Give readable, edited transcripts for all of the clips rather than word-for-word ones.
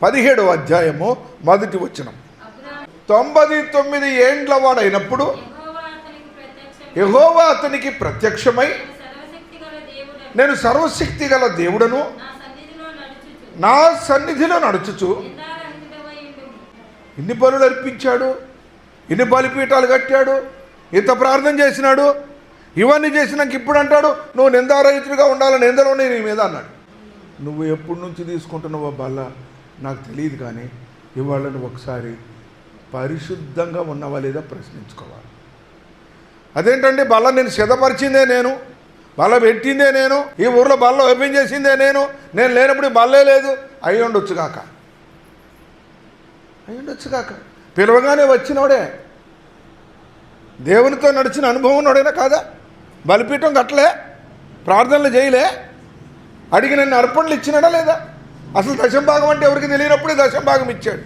17వ అధ్యాయము మొదటి వచనం. 99 ఏండ్ల వాడైనప్పుడు యెహోవా అతనికి ప్రత్యక్షమై, నేను సర్వశక్తి గల దేవుడను, నా సన్నిధిలో నడుచుచు. ఇన్ని బలులు అర్పించాడు, ఇన్ని బలిపీఠాలు కట్టాడు, ఇంత ప్రార్థన చేసినాడు, ఇవన్నీ చేసినాక ఇప్పుడు అంటాడు నువ్వు నిందారహితుడిగా ఉండాలని నిందలోనే నీ మీద అన్నాడు. నువ్వు ఎప్పటి నుంచి తీసుకుంటున్నావో బల్ల నాకు తెలియదు, కానీ ఇవాళ నువ్వు ఒకసారి పరిశుద్ధంగా ఉన్నావా లేదా ప్రశ్నించుకోవాలి. అదేంటండి, బల్ల నేను సిద్ధపరిచిందే నేను, బల్ల పెట్టిందే నేను, ఈ ఊర్లో బల్ల ఓపెన్ చేసిందే నేను లేనప్పుడు బల్లే లేదు. అయి ఉండొచ్చు కాక పిలవగానే వచ్చినోడే, దేవునితో నడిచిన అనుభవం ఉన్నోడైనా కాదా? బలిపీఠం కట్టలే, ప్రార్థనలు చేయలే, అడిగిన అర్పణలు ఇచ్చినాడా లేదా? అసలు దశంభాగం అంటే ఎవరికి తెలియనప్పుడే దశంభాగం ఇచ్చాడు.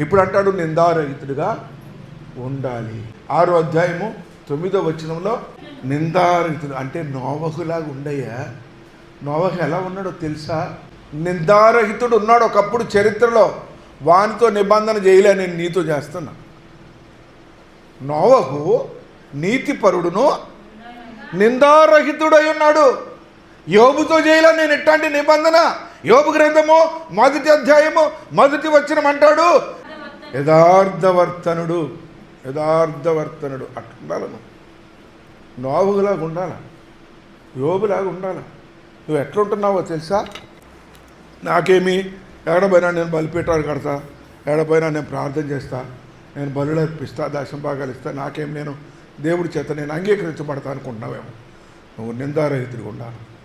ఇప్పుడు అంటాడు నిందారహితుడిగా ఉండాలి. 6వ అధ్యాయము 9వ వచనంలో నిందారహితుడు అంటే నోవహులాగా ఉండయ్యా. నోవహు ఎలా ఉన్నాడో తెలుసా? నిందారహితుడు ఉన్నాడు ఒకప్పుడు చరిత్రలో. వానితో నిబంధన చేయలే, నేను నీతో చేస్తున్నా. నోవహు నీతిపరుడును నిందారహితుడై ఉన్నాడు. యోబుతో చేయలే నేను ఇట్లాంటి నిబంధన. యోబు గ్రంథము 1వ అధ్యాయము 1వ వచనం అంటాడు యథార్థవర్తనుడు అట్లుండాలి. నోవహులాగా ఉండాల, యోబులాగా ఉండాల. నువ్వు ఎట్లుంటున్నావో తెలుసా? నాకేమి ఎడపోయినా నేను బలిపీఠాలు కడతా, ఎడపోయినా నేను ప్రార్థన చేస్తా, నేను బలులు అర్పిస్తా, దశంభాగాలు ఇస్తా, నాకేం నేను దేవుడి చేత నేను అంగీకరించబడతా అనుకుంటున్నావేమో. నువ్వు నిందారహితుడిగా ఉండాలి.